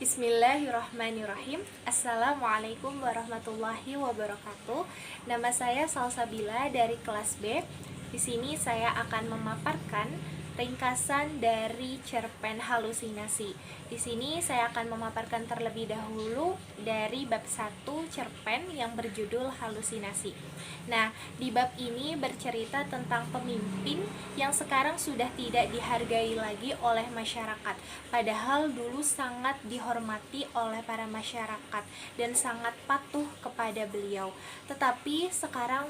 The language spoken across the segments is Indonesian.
Bismillahirrahmanirrahim. Assalamualaikum warahmatullahi wabarakatuh. Nama saya Salsabila dari kelas B. Di sini saya akan memaparkan ringkasan dari cerpen halusinasi. Di sini saya akan memaparkan terlebih dahulu dari bab 1 cerpen yang berjudul halusinasi. Nah, di bab ini bercerita tentang pemimpin yang sekarang sudah tidak dihargai lagi oleh masyarakat, padahal dulu sangat dihormati oleh para masyarakat dan sangat patuh kepada beliau. Tetapi sekarang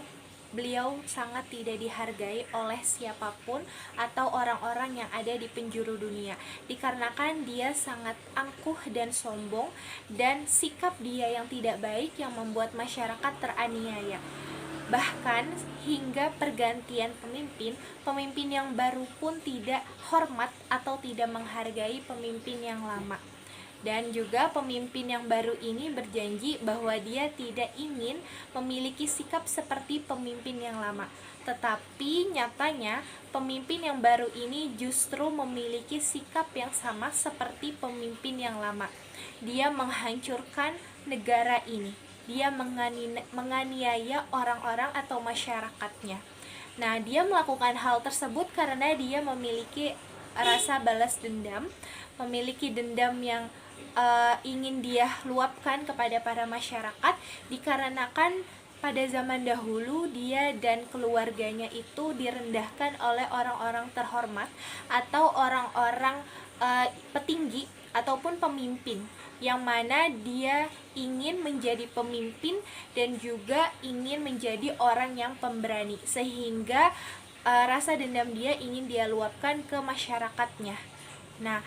beliau sangat tidak dihargai oleh siapapun atau orang-orang yang ada di penjuru dunia, dikarenakan dia sangat angkuh dan sombong, dan sikap dia yang tidak baik yang membuat masyarakat teraniaya. Bahkan hingga pergantian pemimpin yang baru pun tidak hormat atau tidak menghargai pemimpin yang lama. Dan juga pemimpin yang baru ini berjanji bahwa dia tidak ingin memiliki sikap seperti pemimpin yang lama. Tetapi nyatanya pemimpin yang baru ini justru memiliki sikap yang sama seperti pemimpin yang lama. Dia menghancurkan negara ini. Dia menganiaya orang-orang atau masyarakatnya. Nah, dia melakukan hal tersebut karena dia memiliki rasa balas dendam, memiliki dendam yang ingin dia luapkan kepada para masyarakat, dikarenakan pada zaman dahulu dia dan keluarganya itu direndahkan oleh orang-orang terhormat atau orang-orang petinggi ataupun pemimpin, yang mana dia ingin menjadi pemimpin dan juga ingin menjadi orang yang pemberani, sehingga rasa dendam dia ingin dia luapkan ke masyarakatnya. Nah,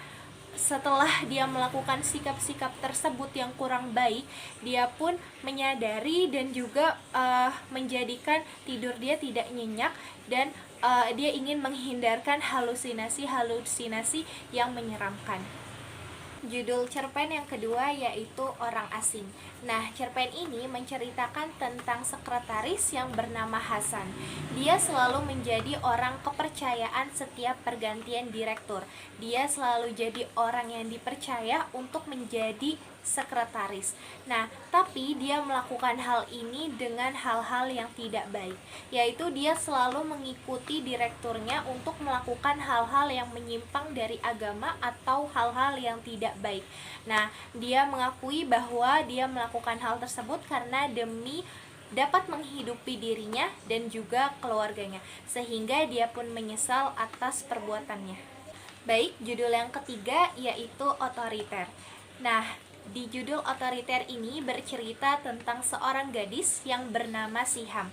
setelah dia melakukan sikap-sikap tersebut yang kurang baik, dia pun menyadari dan juga menjadikan tidur dia tidak nyenyak, dan dia ingin menghindarkan halusinasi-halusinasi yang menyeramkan. Judul cerpen yang kedua yaitu Orang Asing. Nah, cerpen ini menceritakan tentang sekretaris yang bernama Hasan. Dia selalu menjadi orang kepercayaan setiap pergantian direktur. Dia selalu jadi orang yang dipercaya untuk menjadi sekretaris. Nah, tapi dia melakukan hal ini dengan hal-hal yang tidak baik, yaitu dia selalu mengikuti direkturnya untuk melakukan hal-hal yang menyimpang dari agama atau hal-hal yang tidak baik. Nah, dia mengakui bahwa dia melakukan hal tersebut karena demi dapat menghidupi dirinya dan juga keluarganya, sehingga dia pun menyesal atas perbuatannya. Baik, judul yang ketiga yaitu Otoriter. Nah, di judul Otoriter ini bercerita tentang seorang gadis yang bernama Siham.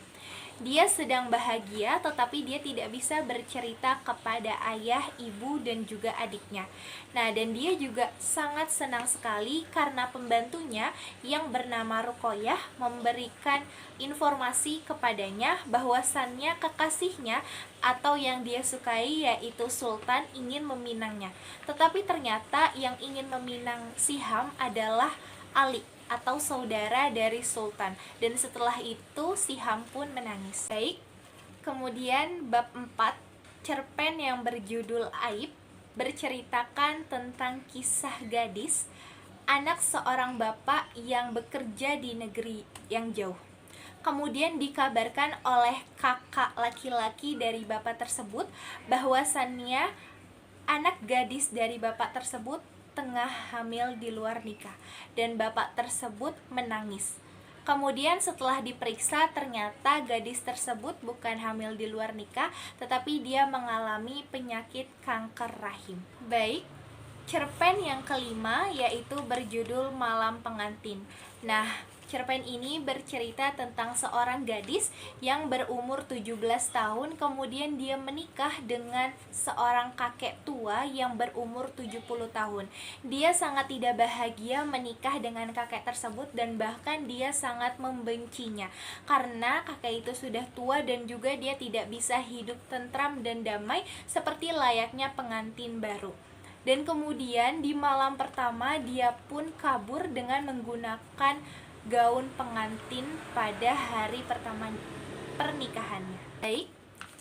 Dia sedang bahagia, tetapi dia tidak bisa bercerita kepada ayah, ibu, dan juga adiknya. Nah, dan dia juga sangat senang sekali karena pembantunya yang bernama Ruqayyah memberikan informasi kepadanya bahwasannya kekasihnya atau yang dia sukai yaitu Sultan ingin meminangnya. Tetapi ternyata yang ingin meminang Siham adalah Ali atau saudara dari Sultan, dan setelah itu Siham pun menangis. Baik, kemudian bab 4 cerpen yang berjudul Aib berceritakan tentang kisah gadis, anak seorang bapak yang bekerja di negeri yang jauh. Kemudian dikabarkan oleh kakak laki-laki dari bapak tersebut bahwasannya anak gadis dari bapak tersebut tengah hamil di luar nikah, dan bapak tersebut menangis. Kemudian setelah diperiksa, ternyata gadis tersebut bukan hamil di luar nikah, tetapi dia mengalami penyakit kanker rahim. Baik, cerpen yang kelima yaitu berjudul Malam Pengantin. Nah, cerpen ini bercerita tentang seorang gadis yang berumur 17 tahun, kemudian dia menikah dengan seorang kakek tua yang berumur 70 tahun. Dia sangat tidak bahagia menikah dengan kakek tersebut, dan bahkan dia sangat membencinya karena kakek itu sudah tua dan juga dia tidak bisa hidup tentram dan damai seperti layaknya pengantin baru. Dan kemudian di malam pertama dia pun kabur dengan menggunakan gaun pengantin pada hari pertama pernikahannya. Baik,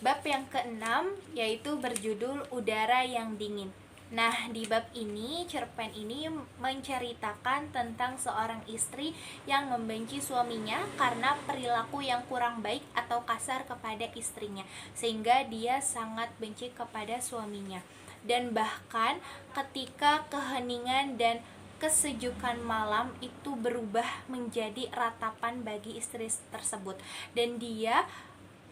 bab yang keenam yaitu berjudul Udara yang Dingin. Nah, di bab ini, cerpen ini menceritakan tentang seorang istri yang membenci suaminya karena perilaku yang kurang baik atau kasar kepada istrinya, sehingga dia sangat benci kepada suaminya. Dan bahkan ketika keheningan dan kesejukan malam itu berubah menjadi ratapan bagi istri tersebut, dan dia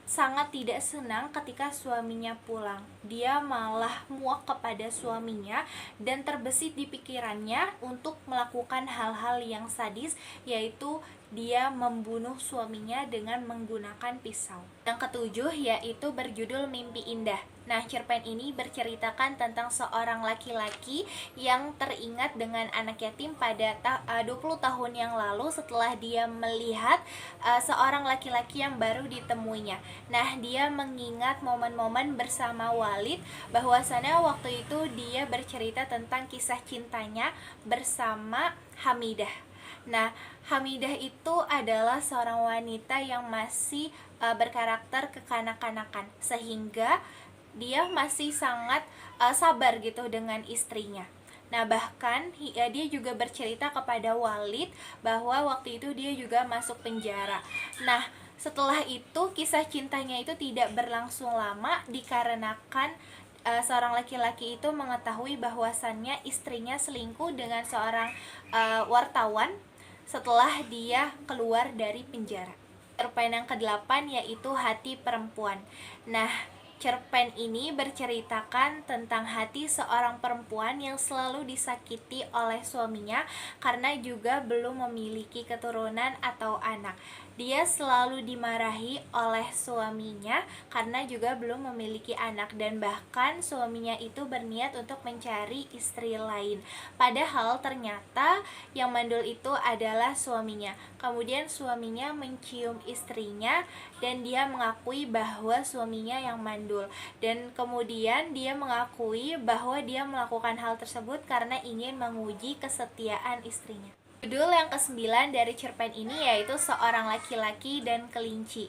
sangat tidak senang ketika suaminya pulang. Dia malah muak kepada suaminya dan terbesit di pikirannya untuk melakukan hal-hal yang sadis, yaitu dia membunuh suaminya dengan menggunakan pisau. Yang ketujuh yaitu berjudul Mimpi Indah. Nah, cerpen ini berceritakan tentang seorang laki-laki yang teringat dengan anak yatim pada 20 tahun yang lalu setelah dia melihat seorang laki-laki yang baru ditemuinya. Nah, dia mengingat momen-momen bersama Walid, bahwasannya waktu itu dia bercerita tentang kisah cintanya bersama Hamidah. Nah, Hamidah itu adalah seorang wanita yang masih berkarakter kekanak-kanakan, sehingga dia masih sangat sabar gitu dengan istrinya. Nah, bahkan dia juga bercerita kepada Walid bahwa waktu itu dia juga masuk penjara. Nah, setelah itu kisah cintanya itu tidak berlangsung lama dikarenakan seorang laki-laki itu mengetahui bahwasannya istrinya selingkuh dengan seorang wartawan setelah dia keluar dari penjara. Cerpen yang ke-8 yaitu Hati Perempuan. Nah, cerpen ini berceritakan tentang hati seorang perempuan yang selalu disakiti oleh suaminya karena juga belum memiliki keturunan atau anak. Dia selalu dimarahi oleh suaminya karena juga belum memiliki anak, dan bahkan suaminya itu berniat untuk mencari istri lain. Padahal ternyata yang mandul itu adalah suaminya. Kemudian suaminya mencium istrinya dan dia mengakui bahwa suaminya yang mandul. Dan kemudian dia mengakui bahwa dia melakukan hal tersebut karena ingin menguji kesetiaan istrinya. Judul yang ke-9 dari cerpen ini yaitu Seorang Laki-laki dan Kelinci.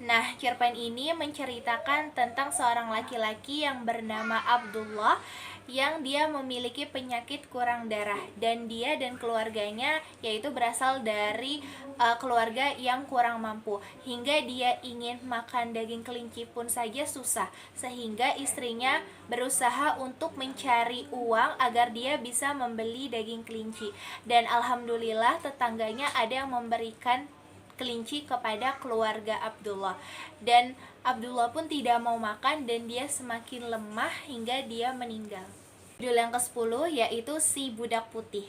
Nah, cerpen ini menceritakan tentang seorang laki-laki yang bernama Abdullah yang dia memiliki penyakit kurang darah, dan dia dan keluarganya yaitu berasal dari keluarga yang kurang mampu, hingga dia ingin makan daging kelinci pun saja susah, sehingga istrinya berusaha untuk mencari uang agar dia bisa membeli daging kelinci. Dan alhamdulillah tetangganya ada yang memberikan kelinci kepada keluarga Abdullah, dan Abdullah pun tidak mau makan dan dia semakin lemah hingga dia meninggal. Judul yang ke-10 yaitu Si Budak Putih.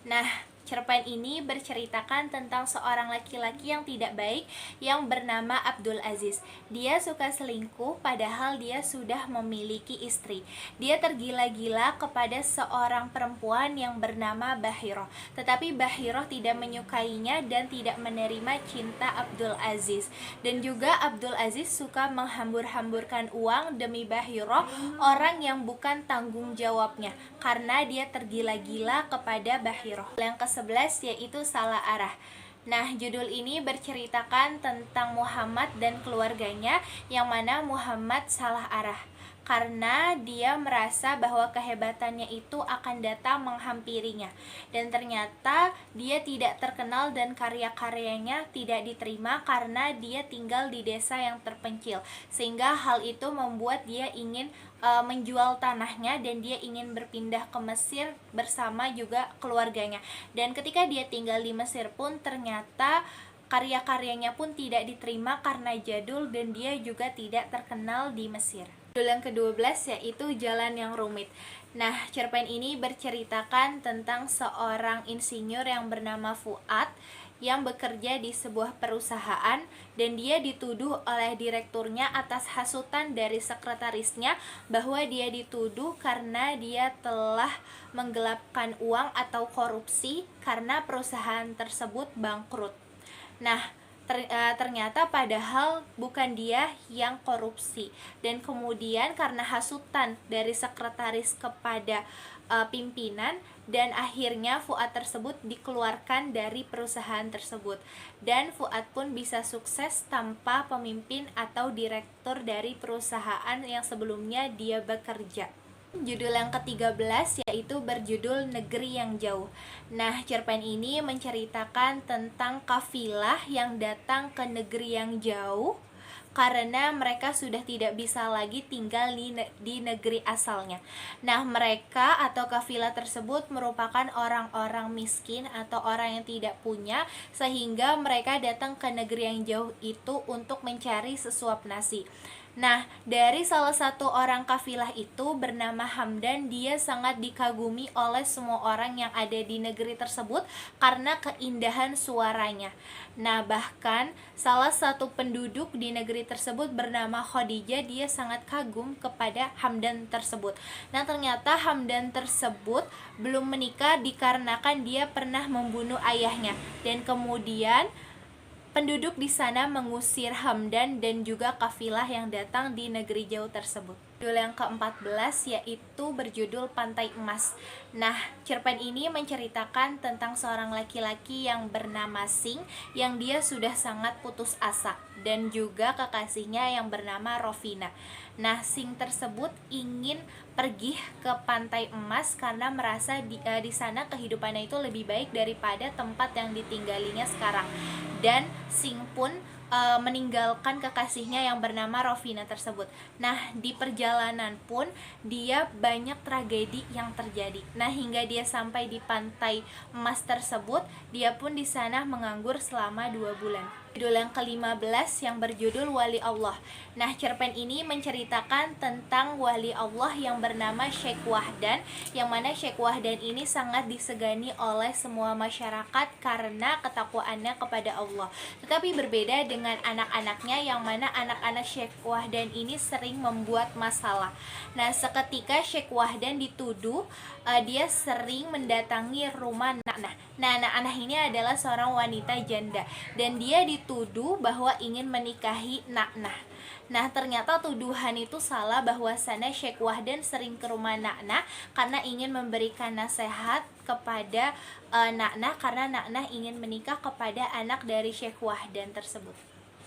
Nah, cerpen ini berceritakan tentang seorang laki-laki yang tidak baik yang bernama Abdul Aziz. Dia suka selingkuh padahal dia sudah memiliki istri. Dia tergila-gila kepada seorang perempuan yang bernama Bahiroh. Tetapi Bahiroh tidak menyukainya dan tidak menerima cinta Abdul Aziz. Dan juga Abdul Aziz suka menghambur-hamburkan uang demi Bahiroh, orang yang bukan tanggung jawabnya, karena dia tergila-gila kepada Bahiroh. Yang ke-11 yaitu Salah Arah. Nah, judul ini berceritakan tentang Muhammad dan keluarganya, yang mana Muhammad salah arah karena dia merasa bahwa kehebatannya itu akan datang menghampirinya, dan ternyata dia tidak terkenal dan karya-karyanya tidak diterima karena dia tinggal di desa yang terpencil, sehingga hal itu membuat dia ingin menjual tanahnya dan dia ingin berpindah ke Mesir bersama juga keluarganya. Dan ketika dia tinggal di Mesir pun ternyata karya-karyanya pun tidak diterima karena jadul dan dia juga tidak terkenal di Mesir. Judul yang ke-12 yaitu Jalan yang Rumit. Nah, cerpen ini berceritakan tentang seorang insinyur yang bernama Fuad yang bekerja di sebuah perusahaan, dan dia dituduh oleh direkturnya atas hasutan dari sekretarisnya bahwa dia dituduh karena dia telah menggelapkan uang atau korupsi karena perusahaan tersebut bangkrut. Nah, ternyata padahal bukan dia yang korupsi, dan kemudian karena hasutan dari sekretaris kepada pimpinan, dan akhirnya Fuad tersebut dikeluarkan dari perusahaan tersebut, dan Fuad pun bisa sukses tanpa pemimpin atau direktur dari perusahaan yang sebelumnya dia bekerja. Judul yang ke-13 yaitu berjudul Negeri yang Jauh. Nah, cerpen ini menceritakan tentang kafilah yang datang ke negeri yang jauh karena mereka sudah tidak bisa lagi tinggal di negeri asalnya. Nah, mereka atau kafilah tersebut merupakan orang-orang miskin atau orang yang tidak punya, sehingga mereka datang ke negeri yang jauh itu untuk mencari sesuap nasi. Nah, dari salah satu orang kafilah itu bernama Hamdan, dia sangat dikagumi oleh semua orang yang ada di negeri tersebut karena keindahan suaranya. Nah, bahkan salah satu penduduk di negeri tersebut bernama Khadijah, dia sangat kagum kepada Hamdan tersebut. Nah, ternyata Hamdan tersebut belum menikah dikarenakan dia pernah membunuh ayahnya, dan kemudian penduduk di sana mengusir Hamdan dan juga kafilah yang datang di negeri jauh tersebut. Judul yang ke-14 yaitu berjudul Pantai Emas. Nah, cerpen ini menceritakan tentang seorang laki-laki yang bernama Sing, yang dia sudah sangat putus asa, dan juga kekasihnya yang bernama Rovina. Nah, Sing tersebut ingin pergi ke Pantai Emas karena merasa di sana kehidupannya itu lebih baik daripada tempat yang ditinggalinya sekarang. Dan Sing pun meninggalkan kekasihnya yang bernama Rovina tersebut. Nah, di perjalanan pun dia banyak tragedi yang terjadi. Nah, hingga dia sampai di Pantai Emas tersebut, dia pun di sana menganggur selama 2 bulan. Judul yang ke-15 yang berjudul Wali Allah. Nah, cerpen ini menceritakan tentang wali Allah yang bernama Syekh Wahdan, yang mana Syekh Wahdan ini sangat disegani oleh semua masyarakat karena ketakwaannya kepada Allah. Tetapi berbeda dengan anak-anaknya, yang mana anak-anak Syekh Wahdan ini sering membuat masalah. Nah, seketika Syekh Wahdan dituduh dia sering mendatangi rumah Naknah. Nah, Naknah ini adalah seorang wanita janda, dan dia dituduh bahwa ingin menikahi Naknah. Nah, ternyata tuduhan itu salah, bahwasannya Syekh Wahdan sering ke rumah Naknah karena ingin memberikan nasihat kepada Naknah, karena Naknah ingin menikah kepada anak dari Syekh Wahdan tersebut.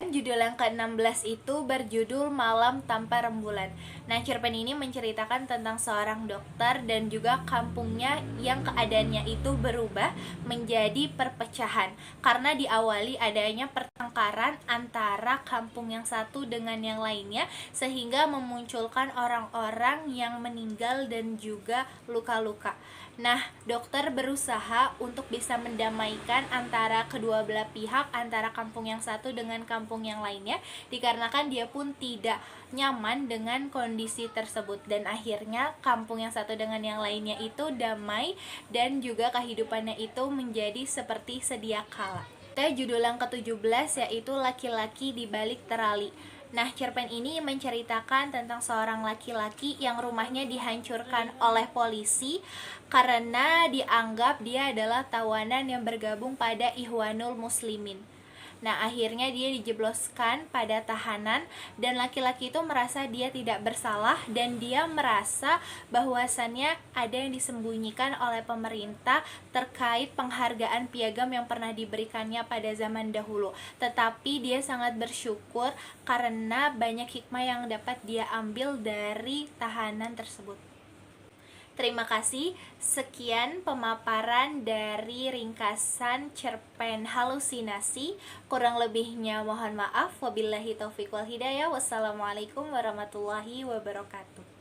Judul yang ke-16 itu berjudul Malam Tanpa Rembulan. Nah, cerpen ini menceritakan tentang seorang dokter dan juga kampungnya yang keadaannya itu berubah menjadi perpecahan karena diawali adanya pertengkaran antara kampung yang satu dengan yang lainnya, sehingga memunculkan orang-orang yang meninggal dan juga luka-luka. Nah, dokter berusaha untuk bisa mendamaikan antara kedua belah pihak, antara kampung yang satu dengan kampung yang lainnya, dikarenakan dia pun tidak nyaman dengan kondisi tersebut, dan akhirnya kampung yang satu dengan yang lainnya itu damai dan juga kehidupannya itu menjadi seperti sedia kala. Judul yang ke-17 yaitu Laki-laki di Balik Terali. Nah, cerpen ini menceritakan tentang seorang laki-laki yang rumahnya dihancurkan oleh polisi karena dianggap dia adalah tawanan yang bergabung pada Ikhwanul Muslimin. Nah, akhirnya dia dijebloskan pada tahanan, dan laki-laki itu merasa dia tidak bersalah, dan dia merasa bahwasannya ada yang disembunyikan oleh pemerintah terkait penghargaan piagam yang pernah diberikannya pada zaman dahulu. Tetapi dia sangat bersyukur karena banyak hikmah yang dapat dia ambil dari tahanan tersebut. Terima kasih. Sekian pemaparan dari ringkasan cerpen Halusinasi. Kurang lebihnya mohon maaf. Wabillahi taufiq wal hidayah. Wassalamualaikum warahmatullahi wabarakatuh.